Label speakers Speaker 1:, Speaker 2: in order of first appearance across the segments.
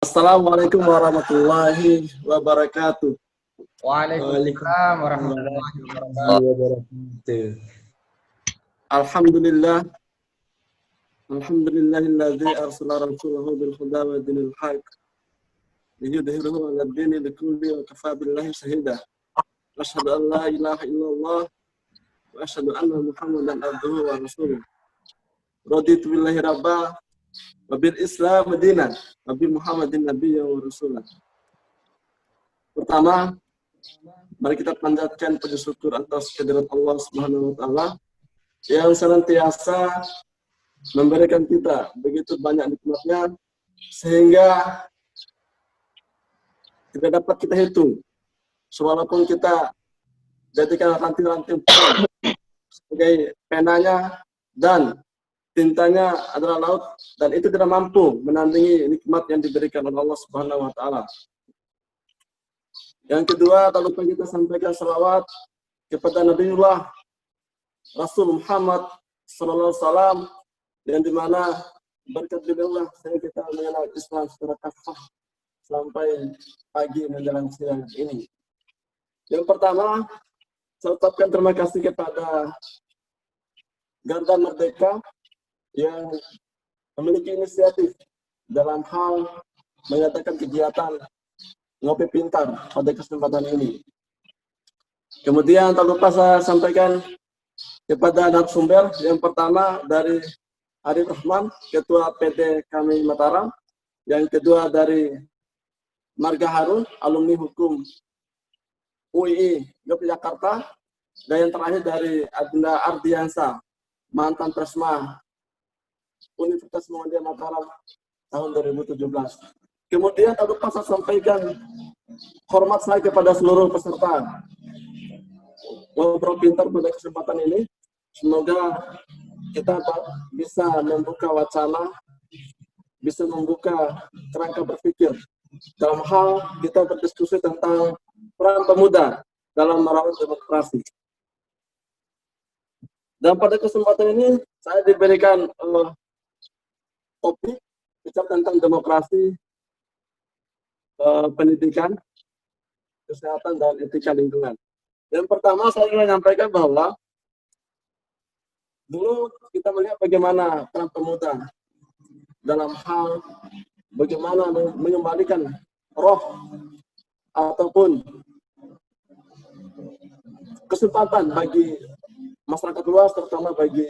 Speaker 1: Assalamualaikum warahmatullahi wabarakatuh.
Speaker 2: Waalaikumsalam warahmatullahi wabarakatuh.
Speaker 1: Alhamdulillah. Alhamdulillahilladzi arsala rasulahu bil huda wa dinil haq liyudhhirahu 'ala ad-dini kullihi wa kafaa billahi shahida. Asyhadu an la ilaha illallah wa asyhadu anna Muhammadan abduhu wa rasuluh. Raditu billahi rabba wa bil islam dinan wa bi Muhammadin nabiyyan wa rasulah. Pertama, mari kita panjatkan puji syukur atas kehadirat Allah Subhanahu wa taala yang senantiasa memberikan kita begitu banyak nikmatnya sehingga tidak dapat kita hitung. Walaupun kita jadikan ranting-ranting sebagai penanya dan tintanya adalah laut, dan itu tidak mampu menandingi nikmat yang diberikan oleh Allah Subhanahu wa taala. Yang kedua, tak lupa kita sampaikan salawat kepada Nabiullah Rasul Muhammad sallallahu alaihi wasallam, yang dimana berkat beliau sehingga kita mengenal Islam secara kafah sampai pagi menjelang siang ini. Yang pertama, saya ucapkan terima kasih kepada Garda Merdeka yang memiliki inisiatif dalam hal mengadakan kegiatan ngopi pintar pada kesempatan ini. Kemudian tak lupa saya sampaikan kepada narasumber yang pertama dari Arif Rahman, Ketua PD kami Mataram, yang kedua dari Marga Harun, alumni hukum UII Yogyakarta, dan yang terakhir dari Adinda Ardiansa, mantan Presma Universitas Muhammadiyah Mataram tahun 2017. Kemudian tak lupa saya sampaikan hormat saya kepada seluruh peserta ngobrol pintar pada kesempatan ini. Semoga kita bisa membuka wacana, bisa membuka kerangka berpikir dalam hal kita berdiskusi tentang peran pemuda dalam merawat demokrasi. Dan pada kesempatan ini saya diberikan topik bicara tentang demokrasi, pendidikan, kesehatan, dan etika lingkungan. Yang pertama saya ingin menyampaikan bahwa dulu kita melihat bagaimana peran pemuda dalam hal bagaimana mengembalikan roh ataupun kesempatan bagi masyarakat luas, terutama bagi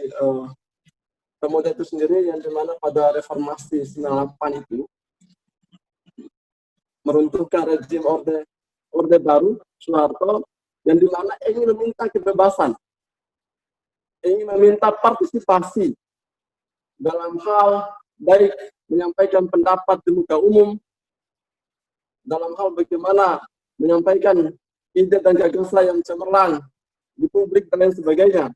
Speaker 1: pemuda itu sendiri, yang dimana pada reformasi 98 itu meruntuhkan rezim orde baru Soeharto, yang dimana ingin meminta kebebasan, ingin meminta partisipasi dalam hal baik menyampaikan pendapat di muka umum, dalam hal bagaimana menyampaikan ide dan gagasan yang cemerlang di publik dan lain sebagainya.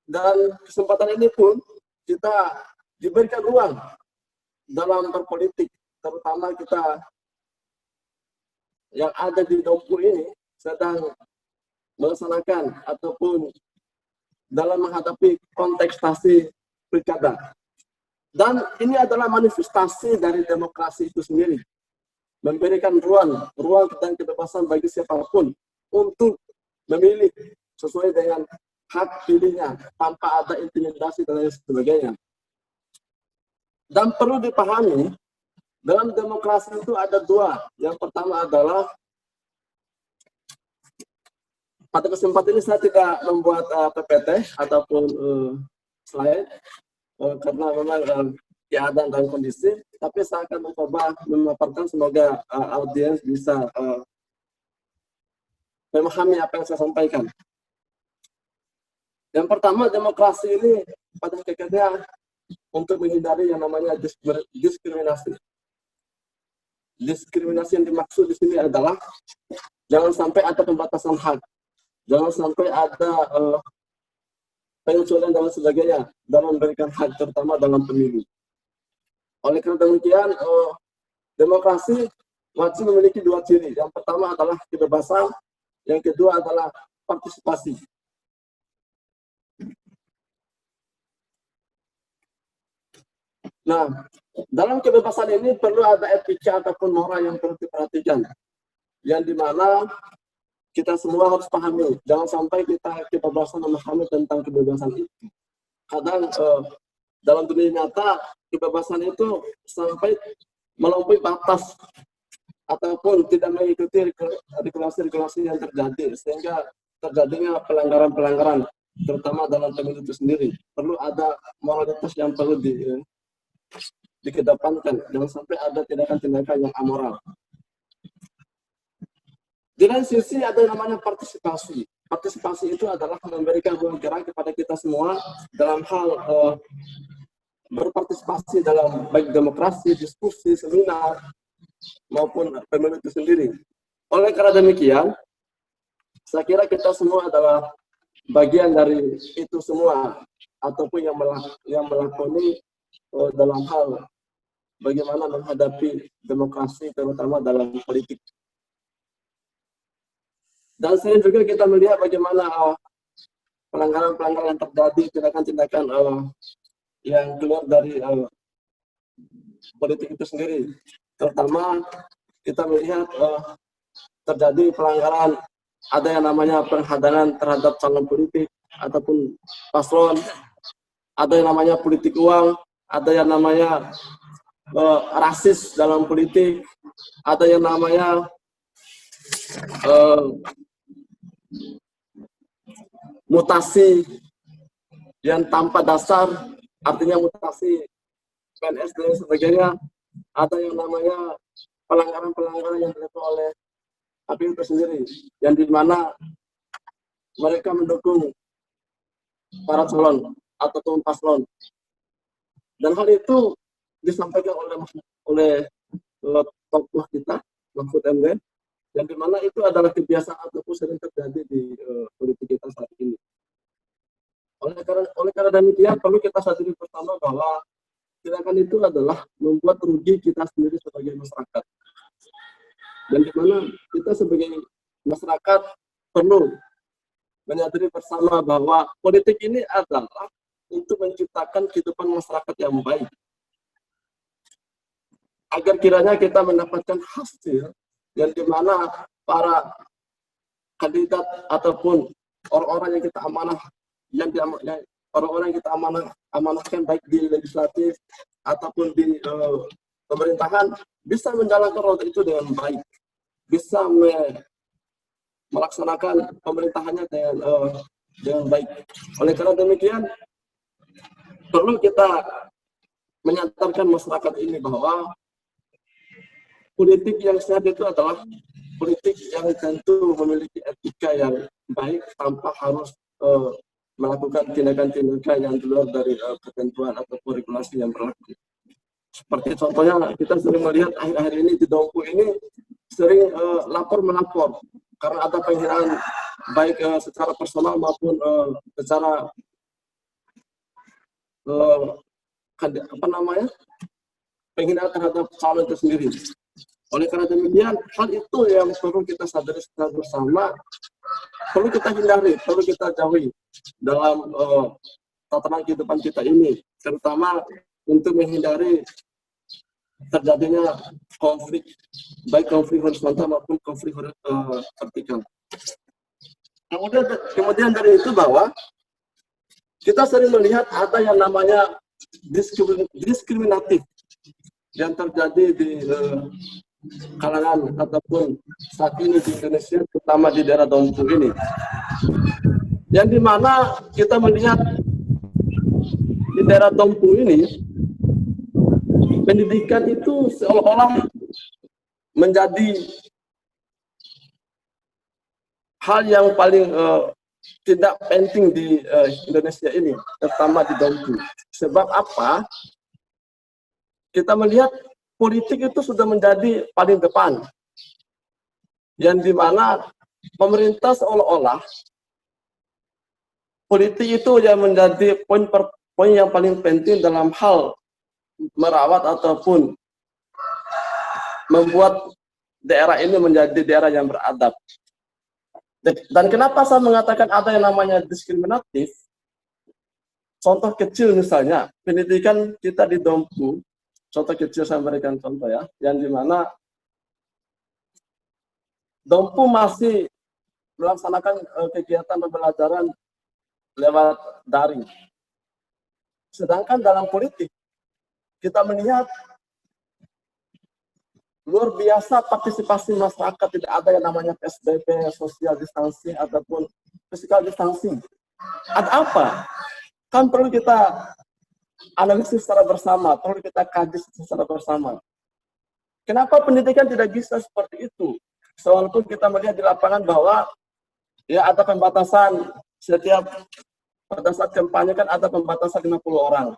Speaker 1: Dan kesempatan ini pun kita diberikan ruang dalam berpolitik, terutama kita yang ada di Dompu ini sedang melaksanakan ataupun dalam menghadapi kontestasi pilkada. Dan ini adalah manifestasi dari demokrasi itu sendiri, memberikan ruang dan kebebasan bagi siapapun untuk memilih sesuai dengan hak pilihnya tanpa ada intimidasi dan lain sebagainya. Dan perlu dipahami, dalam demokrasi itu ada dua. Yang pertama adalah, pada kesempatan ini saya tidak membuat PPT ataupun slide karena memang keadaan dan kondisi, tapi saya akan mencoba memaparkan, semoga audiens bisa memahami apa yang saya sampaikan. Yang pertama, demokrasi ini pada hakikatnya untuk menghindari yang namanya diskriminasi. Diskriminasi yang dimaksud di sini adalah jangan sampai ada pembatasan hak, jangan sampai ada pengecualian dan sebagainya dalam memberikan hak, terutama dalam pemilu. Oleh karena demikian, demokrasi wajib memiliki dua ciri. Yang pertama adalah kebebasan, yang kedua adalah partisipasi. Nah, Dalam kebebasan ini perlu ada etika ataupun moral yang perlu diperhatikan, yang dimana kita semua harus pahami. Jangan sampai kita kebablasan memahami tentang kebebasan itu. Kadang dalam dunia nyata kebebasan itu sampai melampaui batas ataupun tidak mengikuti regulasi-regulasi yang terjadi, sehingga terjadinya pelanggaran-pelanggaran, terutama dalam pemilu itu sendiri. Perlu ada moralitas yang perlu dikedepankan, jangan sampai ada tindakan-tindakan yang amoral. Di lain sisi ada namanya partisipasi. Partisipasi itu adalah memberikan ruang gerak kepada kita semua dalam hal berpartisipasi dalam baik demokrasi, diskusi, seminar, maupun pemilu itu sendiri. Oleh karena demikian, saya kira kita semua adalah bagian dari itu semua, ataupun yang melakoni dalam hal bagaimana menghadapi demokrasi, terutama dalam politik. Dan selain juga kita melihat bagaimana pelanggaran-pelanggaran yang terjadi, tindakan-tindakan yang keluar dari politik itu sendiri. Terutama kita melihat terjadi pelanggaran, ada yang namanya penghadangan terhadap calon politik ataupun paslon, ada yang namanya politik uang, ada yang namanya rasis dalam politik, ada yang namanya mutasi yang tanpa dasar, artinya mutasi PNS dan sebagainya. Ada yang namanya pelanggaran-pelanggaran yang dilakukan oleh APU itu sendiri, yang dimana mereka mendukung para calon ataupun paslon. Dan hal itu disampaikan oleh tokoh kita, Mahfud MD, yang dimana itu adalah kebiasaan ataupun sering terjadi di politik kita saat ini. Oleh karena demikian, perlu kita sadari bersama bahwa tindakan itu adalah membuat rugi kita sendiri sebagai masyarakat. Dan dimana kita sebagai masyarakat perlu menyadari bersama bahwa politik ini adalah untuk menciptakan kehidupan masyarakat yang baik, agar kiranya kita mendapatkan hasil yang dimana para kandidat ataupun orang-orang yang kita amanah, orang-orang yang kita amanahkan baik di legislatif ataupun di pemerintahan bisa menjalankan roda itu dengan baik, bisa melaksanakan pemerintahannya dengan baik. Oleh karena demikian, perlu kita menyadarkan masyarakat ini bahwa politik yang sehat itu adalah politik yang tentu memiliki etika yang baik tanpa harus melakukan tindakan-tindakan yang keluar dari ketentuan atau regulasi yang berlaku. Seperti contohnya kita sering melihat akhir-akhir ini di Dompu ini sering lapor-melapor karena ada penghinaan baik secara personal maupun secara penghinaan terhadap calon itu sendiri. Oleh karena demikian, hal itu yang perlu kita sadari secara bersama, perlu kita hindari, perlu kita jauhi dalam tatanan kehidupan kita ini, terutama untuk menghindari terjadinya konflik, baik konflik horizontal maupun konflik vertikal. Kemudian dari itu bahwa kita sering melihat ada yang namanya diskriminatif yang terjadi di kalangan ataupun saat ini di Indonesia, terutama di daerah Dompu ini, yang dimana kita melihat di daerah Dompu ini pendidikan itu seolah-olah menjadi hal yang paling tidak penting di Indonesia ini, terutama di Dompu. Sebab apa? Kita melihat politik itu sudah menjadi paling depan, yang dimana pemerintah seolah-olah politik itu yang menjadi poin yang paling penting dalam hal merawat ataupun membuat daerah ini menjadi daerah yang beradab. Dan kenapa saya mengatakan ada yang namanya diskriminatif? Contoh kecil misalnya, pendidikan kita di Dompu contoh kecil saya berikan contoh ya, yang dimana Dompu masih melaksanakan kegiatan pembelajaran lewat daring. Sedangkan dalam politik, kita melihat luar biasa partisipasi masyarakat, tidak ada yang namanya PSBB, social distancing, ataupun physical distancing. Ada apa? Kan perlu kita analisis secara bersama, perlu kita kaji secara bersama. Kenapa pendidikan tidak bisa seperti itu? Walaupun kita melihat di lapangan bahwa ya ada pembatasan setiap pada saat kampanye kan ada pembatasan 50 orang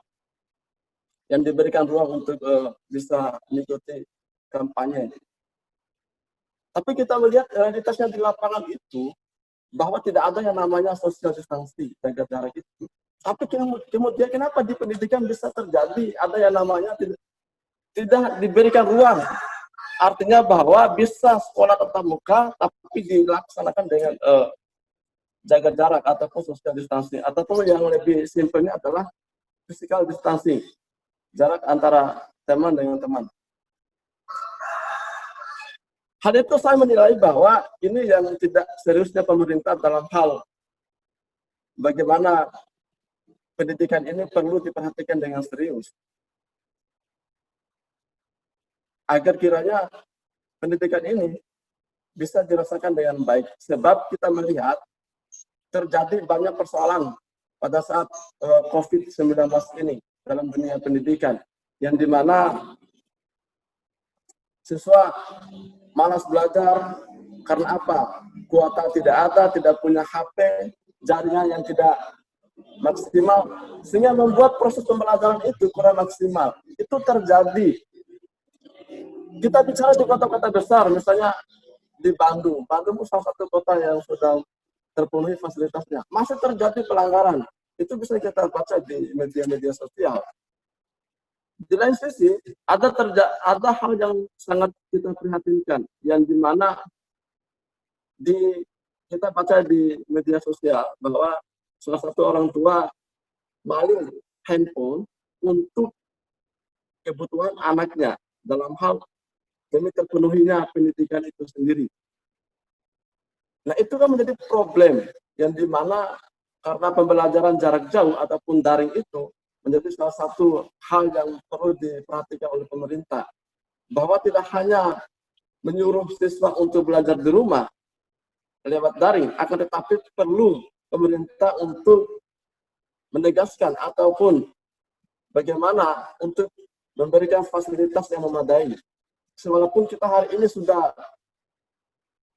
Speaker 1: yang diberikan ruang untuk bisa mengikuti kampanye. Tapi kita melihat realitasnya di lapangan itu bahwa tidak ada yang namanya social distancing, jaga jarak itu. Tapi kemudian kenapa di pendidikan bisa terjadi ada yang namanya tidak diberikan ruang? Artinya bahwa bisa sekolah tatap muka tapi dilaksanakan dengan jaga jarak ataupun social distancing, ataupun yang lebih simpelnya adalah physical distancing, jarak antara teman dengan teman. Hal itu saya menilai bahwa ini yang tidak seriusnya pemerintah dalam hal bagaimana pendidikan ini perlu diperhatikan dengan serius. Agar kiranya pendidikan ini bisa dirasakan dengan baik. Sebab kita melihat terjadi banyak persoalan pada saat COVID-19 ini dalam dunia pendidikan. Yang dimana siswa malas belajar karena apa? Kuota tidak ada, tidak punya HP, jaringan yang tidak maksimal, sehingga membuat proses pembelajaran itu kurang maksimal. Itu terjadi. Kita bicara di kota-kota besar, misalnya di Bandung. Bandung salah satu kota yang sudah terpenuhi fasilitasnya. Masih terjadi pelanggaran. Itu bisa kita baca di media-media sosial. Di lain sisi, ada hal yang sangat kita prihatinkan, yang dimana kita baca di media sosial bahwa salah satu orang tua maling handphone untuk kebutuhan anaknya dalam hal demi terpenuhinya pendidikan itu sendiri. Nah, itu kan menjadi problem yang dimana karena pembelajaran jarak jauh ataupun daring itu menjadi salah satu hal yang perlu diperhatikan oleh pemerintah. Bahwa tidak hanya menyuruh siswa untuk belajar di rumah lewat daring, akan tetapi perlu pemerintah untuk menegaskan ataupun bagaimana untuk memberikan fasilitas yang memadai. Walaupun kita hari ini sudah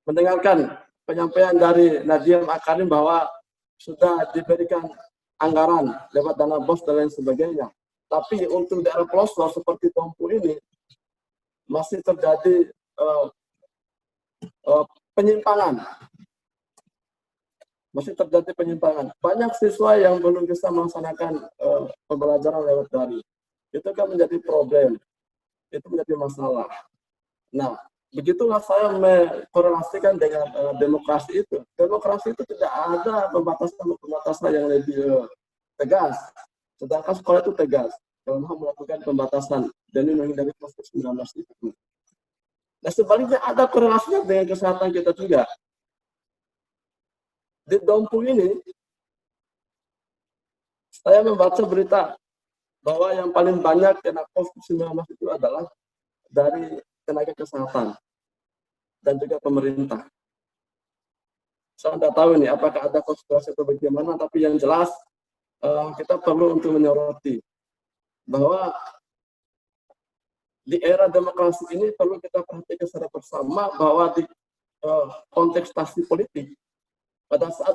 Speaker 1: mendengarkan penyampaian dari Nadiem Makarim bahwa sudah diberikan anggaran lewat dana BOS dan lain sebagainya. Tapi untuk daerah pelosok seperti Dompu ini masih terjadi penyimpangan. Masih terjadi penyimpangan. Banyak siswa yang belum bisa melaksanakan pembelajaran lewat daring. Itu kan menjadi problem. Itu menjadi masalah. Nah, begitulah saya mengkorelasikan dengan demokrasi itu. Demokrasi itu tidak ada pembatasan yang lebih tegas. Sedangkan sekolah itu tegas dalam hal melakukan pembatasan demi menghindari COVID-19 itu. Nah, sebaliknya ada korelasinya dengan kesehatan kita juga. Di Dompu ini, saya membaca berita bahwa yang paling banyak kena COVID-19 itu adalah dari tenaga kesehatan dan juga pemerintah. Saya tidak tahu ini apakah ada konspirasi atau bagaimana, tapi yang jelas kita perlu untuk menyoroti bahwa di era demokrasi ini perlu kita perhatikan secara bersama bahwa di kontestasi politik pada saat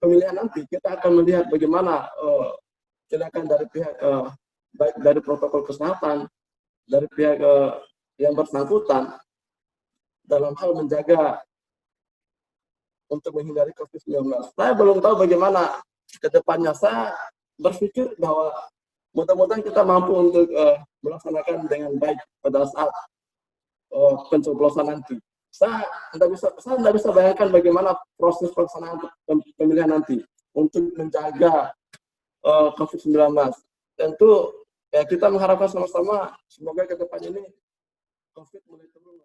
Speaker 1: pemilihan nanti kita akan melihat bagaimana tindakan dari pihak baik dari protokol kesehatan, dari pihak yang bersangkutan dalam hal menjaga untuk menghindari COVID-19. Saya belum tahu bagaimana ke depannya. Saya berpikir bahwa mudah-mudahan kita mampu untuk melaksanakan dengan baik pada saat pencoblosan nanti. Saya tidak bisa bayangkan bagaimana proses pelaksanaan pemilihan nanti untuk menjaga COVID-19. Tentu Ya kita mengharapkan sama-sama semoga ke depan ini COVID mulai turun.